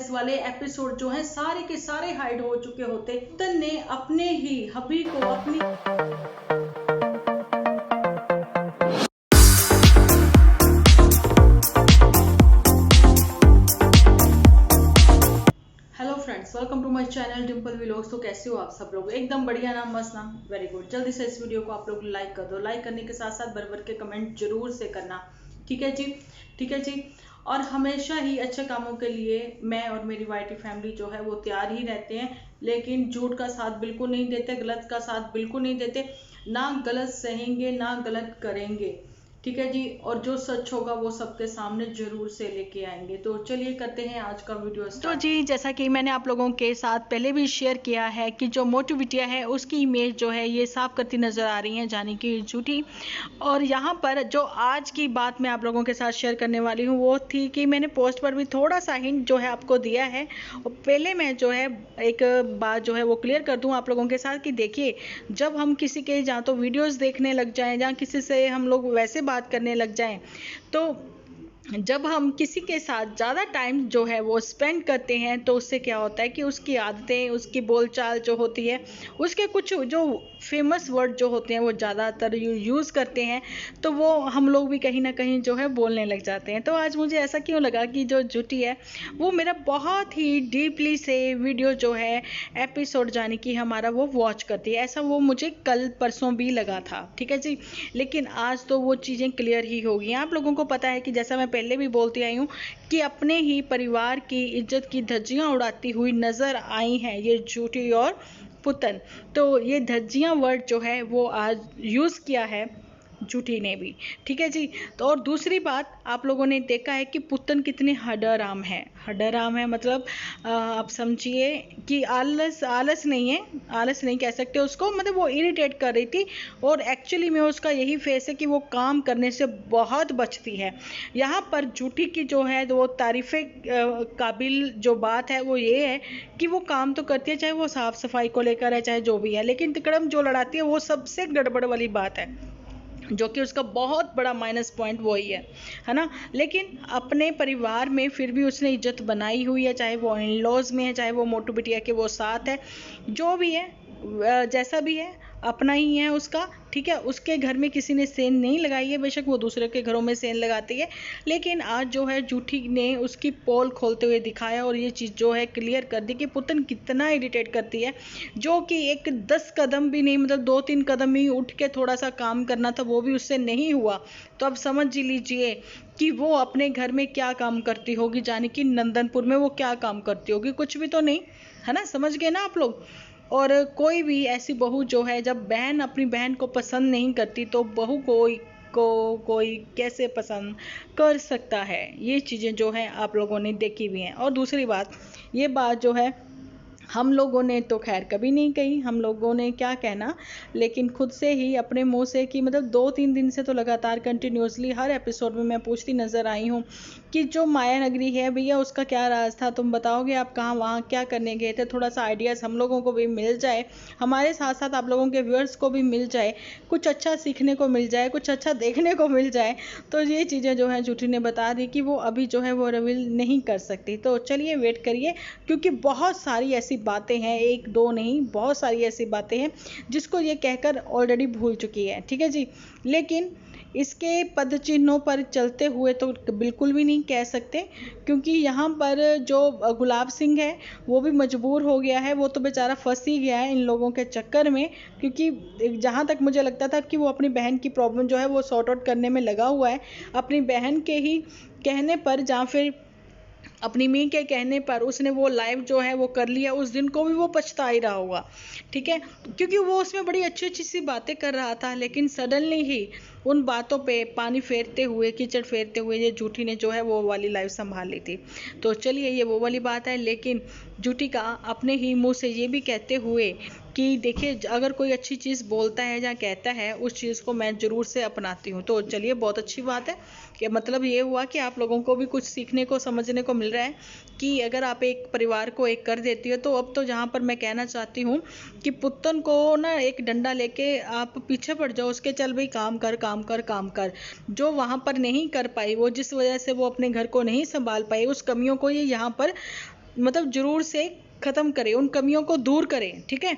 Affairs वाले episode जो हैं सारे के सारे हाइड हो चुके होते। पुतन ने अपने ही हबी को अपनी hello friends, welcome to my channel Dimple vlogs. तो कैसे हो आप सब लोग? एकदम बढ़िया ना, मस्त ना, वेरी गुड। जल्दी से इस वीडियो को आप लोग लाइक कर दो। लाइक करने के साथ साथ भर के कमेंट जरूर से करना, ठीक है जी? ठीक है जी। और हमेशा ही अच्छे कामों के लिए मैं और मेरी वाईटी फैमिली जो है वो तैयार ही रहते हैं, लेकिन झूठ का साथ बिल्कुल नहीं देते, गलत का साथ बिल्कुल नहीं देते। ना गलत सहेंगे ना गलत करेंगे, ठीक है जी। और जो सच होगा वो सबके सामने जरूर से लेके आएंगे। तो चलिए करते हैं आज का वीडियो स्टार्ट। तो जी, जैसा कि मैंने आप लोगों के साथ पहले भी शेयर किया है कि जो मोटू बिटिया है उसकी इमेज जो है ये साफ करती नजर आ रही है, जाने की झूठी। और यहाँ पर जो आज की बात मैं आप लोगों के साथ शेयर करने वाली हूँ वो थी कि मैंने पोस्ट पर भी थोड़ा सा हिंट जो है आपको दिया है। और पहले मैं जो है एक बात जो है वो क्लियर कर दूँ आप लोगों के साथ कि देखिए, जब हम किसी के जहाँ तो वीडियोस देखने लग जाएं, जहाँ किसी से हम लोग वैसे बात करने लग जाएं, तो जब हम किसी के साथ ज़्यादा टाइम जो है वो स्पेंड करते हैं तो उससे क्या होता है कि उसकी आदतें, उसकी बोलचाल जो होती है, उसके कुछ जो फेमस वर्ड जो होते हैं वो ज़्यादातर यूज़ करते हैं, तो वो हम लोग भी कहीं ना कहीं जो है बोलने लग जाते हैं। तो आज मुझे ऐसा क्यों लगा कि जो झूठी है वो मेरा बहुत ही डीपली से वीडियो जो है एपिसोड जाने की हमारा वो वॉच करती है। ऐसा वो मुझे कल परसों भी लगा था, ठीक है जी। लेकिन आज तो वो चीज़ें क्लियर ही हो गई। आप लोगों को पता है कि जैसा मैं पहले भी बोलती आई हूँ कि अपने ही परिवार की इज्जत की धज्जियां उड़ाती हुई नजर आई हैं ये झूठी और पुतन। तो ये धज्जियां वर्ड जो है वो आज यूज़ किया है झूठी ने भी, ठीक है जी। तो और दूसरी बात, आप लोगों ने देखा है कि पुतन कितने हडराम है। हडराम है मतलब आप समझिए कि आलस नहीं है, आलस नहीं कह सकते उसको, मतलब वो इरिटेट कर रही थी। और एक्चुअली में उसका यही फेस है कि वो काम करने से बहुत बचती है। यहाँ पर झूठी की जो है वो तारीफ़े काबिल जो बात है वो ये है कि वो काम तो करती है, चाहे वो साफ सफाई को लेकर है, चाहे जो भी है, लेकिन तिकड़म जो लड़ाती है वो सबसे गड़बड़ वाली बात है, जो कि उसका बहुत बड़ा माइनस पॉइंट वही है ना। लेकिन अपने परिवार में फिर भी उसने इज्जत बनाई हुई है, चाहे वो इन लॉज में है, चाहे वो मोटू बिटिया के वो साथ है, जो भी है जैसा भी है अपना ही है उसका, ठीक है। उसके घर में किसी ने सेन नहीं लगाई है, बेशक वो दूसरे के घरों में सेन लगाती है, लेकिन आज जो है झूठी ने उसकी पोल खोलते हुए दिखाया और ये चीज़ जो है क्लियर कर दी कि पुतन कितना इरिटेट करती है। जो कि एक 10 कदम भी नहीं, मतलब 2-3 कदम ही उठ के थोड़ा सा काम करना था, वो भी उससे नहीं हुआ। तो अब समझ लीजिए कि वो अपने घर में क्या काम करती होगी, जाने कि नंदनपुर में वो क्या काम करती होगी, कुछ भी तो नहीं, है ना। समझ गए ना आप लोग? और कोई भी ऐसी बहू जो है, जब बहन अपनी बहन को पसंद नहीं करती तो बहू कोई कैसे पसंद कर सकता है? ये चीज़ें जो है आप लोगों ने देखी हुई हैं। और दूसरी बात, ये बात जो है हम लोगों ने तो खैर कभी नहीं कही, हम लोगों ने क्या कहना, लेकिन खुद से ही अपने मुंह से कि मतलब 2-3 दिन से तो लगातार कंटिन्यूसली हर एपिसोड में मैं पूछती नज़र आई हूँ कि जो माया नगरी है भैया उसका क्या राज था, तुम बताओगे आप कहाँ वहाँ क्या करने गए थे, थोड़ा सा आइडियाज़ हम लोगों को भी मिल जाए, हमारे साथ साथ आप लोगों के व्यूअर्स को भी मिल जाए, कुछ अच्छा सीखने को मिल जाए, कुछ अच्छा देखने को मिल जाए। तो ये चीज़ें जो है झूठी ने बता दी कि वो अभी जो है वो रिवील नहीं कर सकती। तो चलिए वेट करिए, क्योंकि बहुत सारी ऐसी बातें हैं, एक दो नहीं, बहुत सारी ऐसी बातें हैं जिसको ये कहकर ऑलरेडी भूल चुकी है, ठीक है जी। लेकिन इसके पद चिन्हों पर चलते हुए तो बिल्कुल भी नहीं कह सकते, क्योंकि यहाँ पर जो गुलाब सिंह है वो भी मजबूर हो गया है, वो तो बेचारा फंस ही गया है इन लोगों के चक्कर में। क्योंकि जहाँ तक मुझे लगता था कि वो अपनी बहन की प्रॉब्लम जो है वो सॉर्ट आउट करने में लगा हुआ है, अपनी बहन के ही कहने पर, जहाँ फिर अपनी मी के कहने पर उसने वो लाइव जो है वो कर लिया, उस दिन को भी वो पछता ही रहा होगा, ठीक है। क्योंकि वो उसमें बड़ी अच्छी अच्छी सी बातें कर रहा था, लेकिन सडनली ही उन बातों पे पानी फेरते हुए, कीचड़ फेरते हुए ये झूठी ने जो है वो वाली लाइव संभाल ली थी। तो चलिए ये वो वाली बात है, लेकिन झूठी का अपने ही मुंह से ये भी कहते हुए कि देखिए, अगर कोई अच्छी चीज़ बोलता है या कहता है उस चीज़ को मैं ज़रूर से अपनाती हूँ। तो चलिए बहुत अच्छी बात है कि मतलब ये हुआ कि आप लोगों को भी कुछ सीखने को, समझने को मिल रहा है कि अगर आप एक परिवार को एक कर देती हो तो अब तो जहाँ पर मैं कहना चाहती हूँ कि पुत्तन को ना एक डंडा लेके आप पीछे पड़ जाओ उसके, चल भाई काम कर काम कर काम कर। जो वहाँ पर नहीं कर पाई, वो जिस वजह से वो अपने घर को नहीं संभाल पाई, उस कमियों को ये यहाँ पर मतलब जरूर से ख़त्म करें, उन कमियों को दूर करें, ठीक है,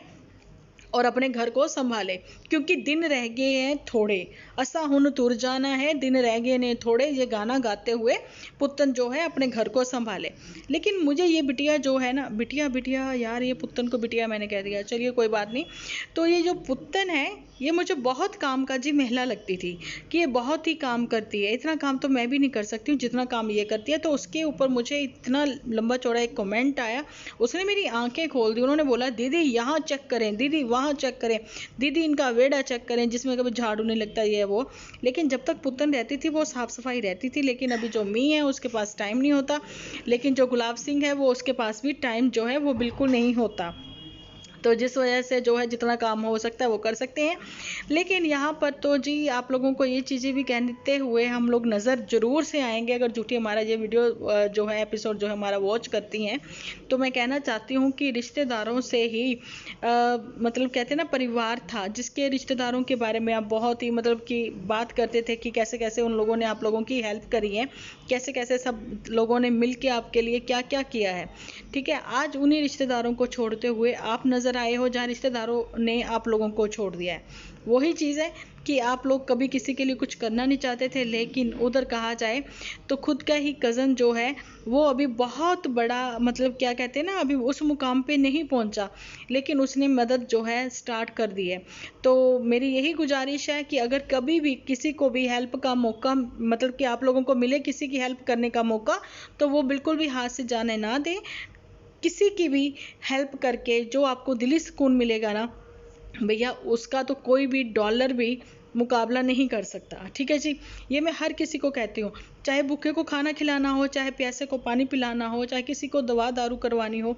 और अपने घर को संभाले, क्योंकि दिन रह गए हैं थोड़े, असा हुन तुर जाना है, दिन रह गए ने थोड़े, ये गाना गाते हुए पुत्तन जो है अपने घर को संभाले। लेकिन मुझे ये बिटिया जो है ना, बिटिया यार, ये पुत्तन को बिटिया मैंने कह दिया, चलिए कोई बात नहीं। तो ये जो पुत्तन है ये मुझे बहुत कामकाजी महिला लगती थी कि ये बहुत ही काम करती है, इतना काम तो मैं भी नहीं कर सकती हूँ जितना काम ये करती है। तो उसके ऊपर मुझे इतना लंबा चौड़ा एक कमेंट आया, उसने मेरी आंखें खोल दी। उन्होंने बोला दीदी यहाँ चेक करें, दीदी वहाँ चेक करें, दीदी इनका वेड़ा चेक करें जिसमें कभी झाड़ू नहीं लगता, ये वो। लेकिन जब तक पुत्तन रहती थी वो साफ सफाई रहती थी, लेकिन अभी जो मी है उसके पास टाइम नहीं होता, लेकिन जो गुलाब सिंह है वो उसके पास भी टाइम जो है वो बिल्कुल नहीं होता। तो जिस वजह से जो है जितना काम हो सकता है वो कर सकते हैं। लेकिन यहाँ पर तो जी आप लोगों को ये चीज़ें भी कहते हुए हम लोग नज़र ज़रूर से आएंगे, अगर झूठी हमारा ये वीडियो जो है एपिसोड जो है हमारा वॉच करती हैं, तो मैं कहना चाहती हूँ कि रिश्तेदारों से ही मतलब कहते हैं ना, परिवार था जिसके रिश्तेदारों के बारे में आप बहुत ही मतलब कि बात करते थे कि कैसे कैसे उन लोगों ने आप लोगों की हेल्प करी है, कैसे कैसे सब लोगों ने मिल के आपके लिए क्या क्या किया है, ठीक है। आज उन्हीं रिश्तेदारों को छोड़ते हुए आप नज़र आए हो जहाँ रिश्तेदारों ने आप लोगों को छोड़ दिया है। वही चीज़ है कि आप लोग कभी किसी के लिए कुछ करना नहीं चाहते थे, लेकिन उधर कहा जाए तो खुद का ही कज़न जो है वो अभी बहुत बड़ा मतलब क्या कहते हैं ना, अभी उस मुकाम पे नहीं पहुंचा, लेकिन उसने मदद जो है स्टार्ट कर दी है। तो मेरी यही गुजारिश है कि अगर कभी भी किसी को भी हेल्प का मौका मतलब कि आप लोगों को मिले किसी की हेल्प करने का मौका, तो वो बिल्कुल भी हाथ से जाने ना दें। किसी की भी हेल्प करके जो आपको दिली सुकून मिलेगा ना भैया, उसका तो कोई भी डॉलर भी मुकाबला नहीं कर सकता, ठीक है जी। ये मैं हर किसी को कहती हूँ, चाहे भूखे को खाना खिलाना हो, चाहे प्यासे को पानी पिलाना हो, चाहे किसी को दवा दारू करवानी हो,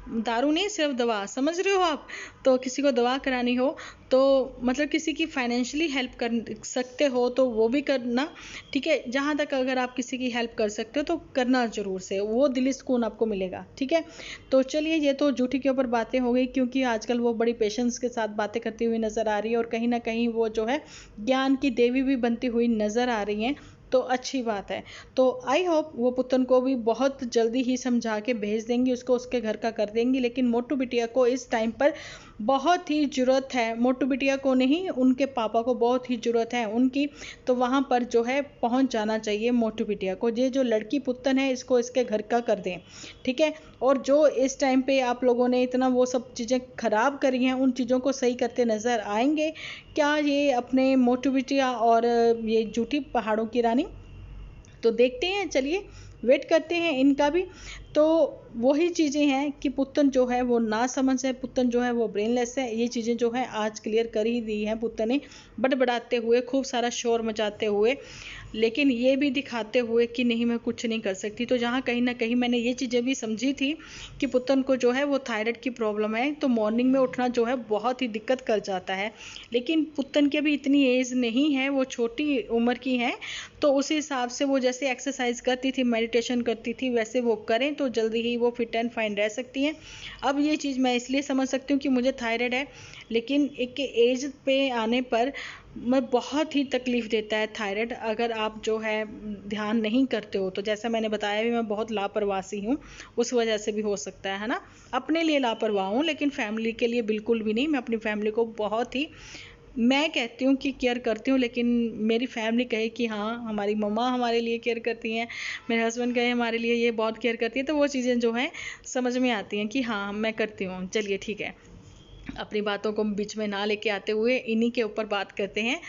दारू नहीं सिर्फ दवा, समझ रहे हो आप, तो किसी को दवा करानी हो, तो मतलब किसी की फाइनेंशियली हेल्प कर सकते हो तो वो भी करना, ठीक है। जहाँ तक अगर आप किसी की हेल्प कर सकते हो तो करना ज़रूर से, वो दिली सुकून आपको मिलेगा, ठीक है। तो चलिए, ये तो झूठी के ऊपर बातें हो गई, क्योंकि आजकल वो बड़ी पेशेंस के साथ बातें करती हुई नज़र आ रही है और कहीं ना कहीं वो जो है ज्ञान की देवी भी बनती हुई नज़र आ रही हैं, तो अच्छी बात है। तो आई होप वो पुतन को भी बहुत जल्दी ही समझा के भेज देंगी, उसको उसके घर का कर देंगी। लेकिन मोटू बिटिया को इस टाइम पर बहुत ही ज़रूरत है, मोटू बिटिया को नहीं, उनके पापा को बहुत ही ज़रूरत है उनकी, तो वहाँ पर जो है पहुँच जाना चाहिए मोटू बिटिया को। ये जो लड़की पुतन है इसको इसके घर का कर दें, ठीक है। और जो इस टाइम पे आप लोगों ने इतना वो सब चीज़ें ख़राब करी हैं, उन चीज़ों को सही करते नज़र आएंगे क्या ये अपने मोटू बिटिया और ये झूठी पहाड़ों की रानी? तो देखते हैं, चलिए वेट करते हैं इनका भी। तो वही चीज़ें हैं कि पुत्तन जो है वो ना समझ है, पुत्तन जो है वो ब्रेनलेस है, ये चीज़ें जो है आज क्लियर कर ही दी हैं पुत्तन ने, बड़बड़ाते हुए, खूब सारा शोर मचाते हुए, लेकिन ये भी दिखाते हुए कि नहीं मैं कुछ नहीं कर सकती। तो जहाँ कहीं ना कहीं मैंने ये चीज़ें भी समझी थी कि पुत्तन को जो है वो थायराइड की प्रॉब्लम है, तो मॉर्निंग में उठना जो है बहुत ही दिक्कत कर जाता है। लेकिन पुत्तन की अभी इतनी एज नहीं है, वो छोटी उम्र की है, तो उस हिसाब से वो जैसे एक्सरसाइज करती थी, मेडिटेशन करती थी, वैसे वो करें तो जल्दी ही वो फिट एंड फाइन रह सकती हैं। अब ये चीज़ मैं इसलिए समझ सकती हूँ कि मुझे थायराइड है, लेकिन एक एज पे आने पर मैं बहुत ही तकलीफ़ देता है थायराइड, अगर आप जो है ध्यान नहीं करते हो तो। जैसा मैंने बताया भी, मैं बहुत लापरवाही हूँ, उस वजह से भी हो सकता है ना। अपने लिए लापरवाह हूँ, लेकिन फैमिली के लिए बिल्कुल भी नहीं। मैं अपनी फैमिली को बहुत ही, मैं कहती हूँ कि केयर करती हूँ, लेकिन मेरी फैमिली कहे कि हाँ हमारी मम्मा हमारे लिए केयर करती हैं, मेरे हस्बैंड कहे हमारे लिए ये बहुत केयर करती है, तो वो चीज़ें जो हैं समझ में आती हैं कि हाँ मैं करती हूँ। चलिए ठीक है, अपनी बातों को बीच में ना लेके आते हुए इन्हीं के ऊपर बात करते हैं।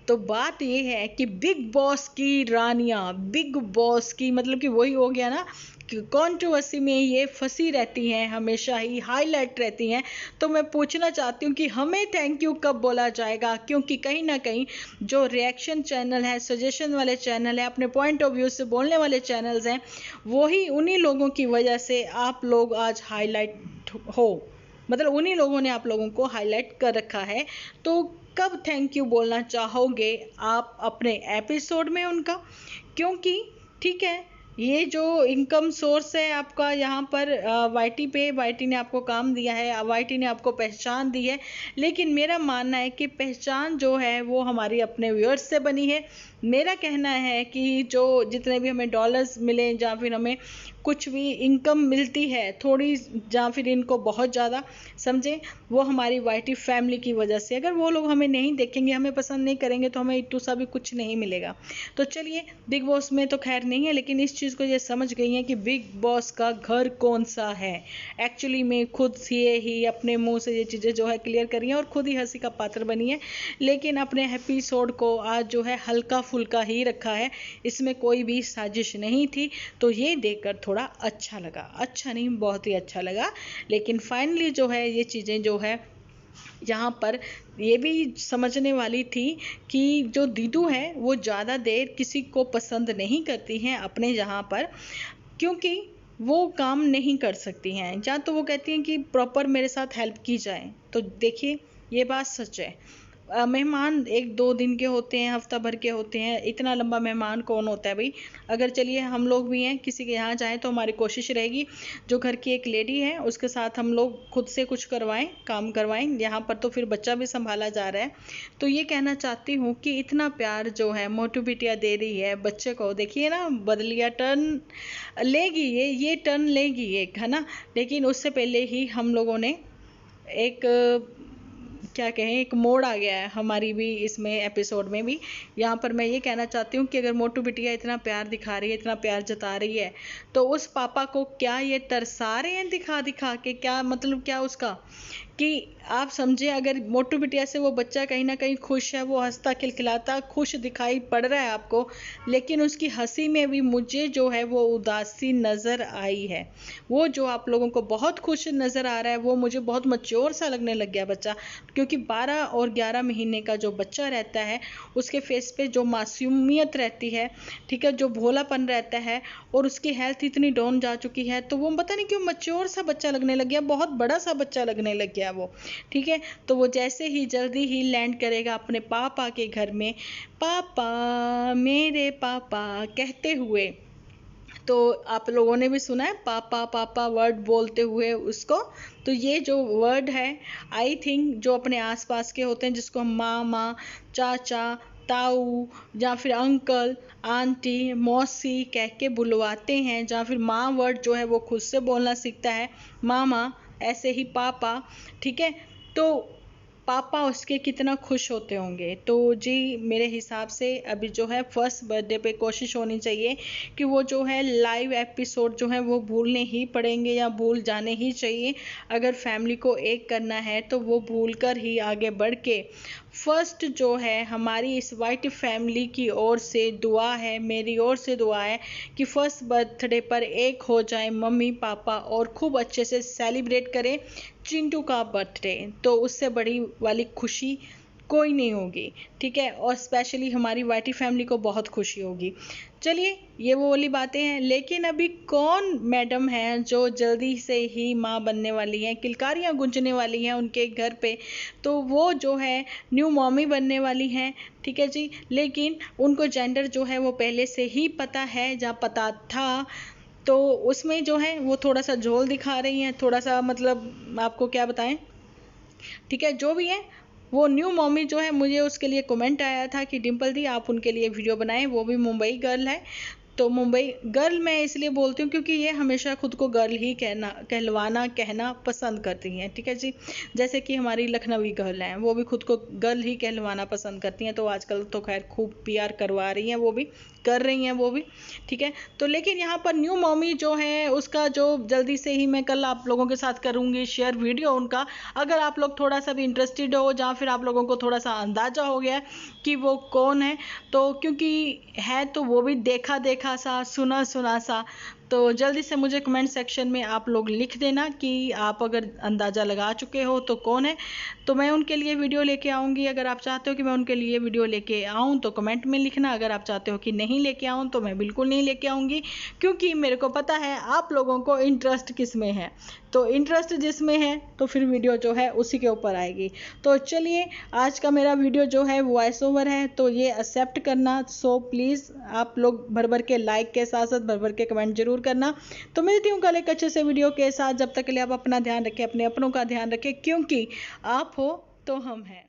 तो बात ये है कि बिग बॉस की रानियां, बिग बॉस की मतलब कि वही हो गया ना, कंट्रोवर्सी में ये फंसी रहती हैं, हमेशा ही हाईलाइट रहती हैं। तो मैं पूछना चाहती हूँ कि हमें थैंक यू कब बोला जाएगा, क्योंकि कहीं ना कहीं जो रिएक्शन चैनल है, सजेशन वाले चैनल है, अपने पॉइंट ऑफ व्यू से बोलने वाले चैनल्स हैं, वही उन्हीं लोगों की वजह से आप लोग आज हाईलाइट हो, मतलब उन्हीं लोगों ने आप लोगों को हाईलाइट कर रखा है। तो कब थैंक यू बोलना चाहोगे आप अपने एपिसोड में उनका? क्योंकि ठीक है, ये जो इनकम सोर्स है आपका यहाँ पर वाईटी पे, वाईटी ने आपको काम दिया है, वाईटी ने आपको पहचान दी है, लेकिन मेरा मानना है कि पहचान जो है वो हमारी अपने व्यूअर्स से बनी है, मेरा कहना है कि जो जितने भी हमें डॉलर्स मिले या फिर हमें कुछ भी इनकम मिलती है थोड़ी या फिर इनको बहुत ज़्यादा समझें, वो हमारी वाईटी फैमिली की वजह से। अगर वो लोग हमें नहीं देखेंगे, हमें पसंद नहीं करेंगे तो हमें इट्टू सा भी कुछ नहीं मिलेगा। तो चलिए, बिग बॉस में तो खैर नहीं है, लेकिन इस चीज़ को ये समझ गई हैं कि बिग बॉस का घर कौन सा है। एक्चुअली में खुद से ही अपने मुंह से ये चीज़ें जो है क्लियर करी हैं और खुद ही हंसी का पात्र बनी है। लेकिन अपने एपिसोड को आज जो है हल्का फुल्का ही रखा है, इसमें कोई भी साजिश नहीं थी। तो ये देखकर थोड़ा अच्छा लगा, अच्छा नहीं बहुत ही अच्छा लगा। लेकिन फाइनली जो है ये चीज़ें जो है यहाँ पर ये भी समझने वाली थी कि जो दीदू है वो ज़्यादा देर किसी को पसंद नहीं करती हैं अपने यहाँ पर, क्योंकि वो काम नहीं कर सकती हैं। या तो वो कहती हैं कि प्रॉपर मेरे साथ हेल्प की जाए। तो देखिए, ये बात सच है। मेहमान 1-2 दिन के होते हैं, हफ्ता भर के होते हैं, इतना लंबा मेहमान कौन होता है भाई। अगर चलिए हम लोग भी हैं, किसी के यहाँ जाएं तो हमारी कोशिश रहेगी जो घर की एक लेडी है उसके साथ हम लोग खुद से कुछ करवाएं, काम करवाएं। यहाँ पर तो फिर बच्चा भी संभाला जा रहा है। तो ये कहना चाहती हूँ कि इतना प्यार जो है मोटू बिटिया दे रही है बच्चे को, देखिए ना, बदलिया टर्न लेगी ये टर्न लेगी एक, है ना। लेकिन उससे पहले ही हम लोगों ने एक क्या कहें, एक मोड़ आ गया है हमारी भी इसमें एपिसोड में भी। यहाँ पर मैं ये कहना चाहती हूँ कि अगर मोटू बिटिया इतना प्यार दिखा रही है, इतना प्यार जता रही है, तो उस पापा को क्या ये तरसा रहे हैं दिखा दिखा के? क्या मतलब, क्या उसका कि आप समझे, अगर मोटू बिटिया से वो बच्चा कहीं ना कहीं खुश है, वो हंसता खिलखिलाता खुश दिखाई पड़ रहा है आपको, लेकिन उसकी हंसी में भी मुझे जो है वो उदासी नज़र आई है। वो जो आप लोगों को बहुत खुश नज़र आ रहा है वो मुझे बहुत मैच्योर सा लगने लग गया बच्चा। क्योंकि 12 और 11 महीने का जो बच्चा रहता है उसके फेस पे जो मासूमियत रहती है, ठीक है, जो भोलापन रहता है, और उसकी हेल्थ इतनी डाउन जा चुकी है, तो वो पता नहीं क्यों मैच्योर सा बच्चा लगने लग गया, बहुत बड़ा सा बच्चा लगने लग गया वो, ठीक है। तो वो जैसे ही जल्दी ही लैंड करेगा अपने पापा के घर में, पापा मेरे पापा कहते हुए, तो आप लोगों ने भी सुना है पापा पापा वर्ड बोलते हुए उसको। तो ये जो वर्ड है, आई थिंक जो अपने आसपास के होते हैं, जिसको हम मामा, चाचा, ताऊ या फिर अंकल, आंटी, मौसी कह के बुलवाते हैं, या फिर माँ वर्ड जो है वो खुद से बोलना सीखता है, मामा, ऐसे ही पापा, ठीक है। तो पापा उसके कितना खुश होते होंगे। तो जी मेरे हिसाब से अभी जो है फर्स्ट बर्थडे पे कोशिश होनी चाहिए कि वो जो है लाइव एपिसोड जो है वो भूलने ही पड़ेंगे या भूल जाने ही चाहिए। अगर फैमिली को एक करना है तो वो भूल कर ही आगे बढ़ के फर्स्ट जो है हमारी इस वाइट फैमिली की ओर से दुआ है, मेरी ओर से दुआ है कि फर्स्ट बर्थडे पर एक हो जाए मम्मी पापा और खूब अच्छे से सेलिब्रेट करें चिंटू का बर्थडे। तो उससे बड़ी वाली खुशी कोई नहीं होगी, ठीक है। और स्पेशली हमारी वाइटी फैमिली को बहुत खुशी होगी। चलिए, ये वो वाली बातें हैं। लेकिन अभी कौन मैडम है जो जल्दी से ही माँ बनने वाली हैं, किलकारियाँ गूंजने वाली हैं उनके घर पे, तो वो जो है न्यू मॉमी बनने वाली हैं, ठीक है जी। लेकिन उनको जेंडर जो है वो पहले से ही पता है, या पता था, तो उसमें जो है वो थोड़ा सा झोल दिखा रही हैं, थोड़ा सा, मतलब आपको क्या बताएं, ठीक है। जो भी है वो न्यू मॉमी जो है, मुझे उसके लिए कमेंट आया था कि डिम्पल दी आप उनके लिए वीडियो बनाएं, वो भी मुंबई गर्ल है। तो मुंबई गर्ल मैं इसलिए बोलती हूँ क्योंकि ये हमेशा खुद को गर्ल ही कहना पसंद करती हैं, ठीक है जी। जैसे कि हमारी लखनवी गर्ल हैं, वो भी खुद को गर्ल ही कहलवाना पसंद करती हैं। तो आजकल तो खैर खूब पीआर करवा रही हैं, वो भी कर रही हैं वो भी, ठीक है। तो लेकिन यहाँ पर न्यू मॉमी जो है उसका जो जल्दी से ही मैं कल आप लोगों के साथ करूँगी शेयर वीडियो उनका। अगर आप लोग थोड़ा सा भी इंटरेस्टेड हो, या फिर आप लोगों को थोड़ा सा अंदाजा हो गया कि वो कौन है, तो क्योंकि है तो वो भी देखा देखा सा, सुना सुना सा, तो जल्दी से मुझे कमेंट सेक्शन में आप लोग लिख देना कि आप अगर अंदाज़ा लगा चुके हो तो कौन है। तो मैं उनके लिए वीडियो लेके आऊँगी। अगर आप चाहते हो कि मैं उनके लिए वीडियो लेके आऊँ तो कमेंट में लिखना। अगर आप चाहते हो कि नहीं लेके आऊँ तो मैं बिल्कुल नहीं लेके आऊँगी, क्योंकि मेरे को पता है आप लोगों को इंटरेस्ट किस में है। तो इंटरेस्ट जिसमें है तो फिर वीडियो जो है उसी के ऊपर आएगी। तो चलिए, आज का मेरा वीडियो जो है वॉइस ओवर है, तो ये एक्सेप्ट करना। सो प्लीज़ आप लोग भर भर के लाइक के साथ साथ भर भर के कमेंट जरूर करना। तो मिलती हूँ कल एक अच्छे से वीडियो के साथ। जब तक के लिए आप अपना ध्यान रखें, अपने अपनों का ध्यान रखें, क्योंकि आप हो तो हम हैं।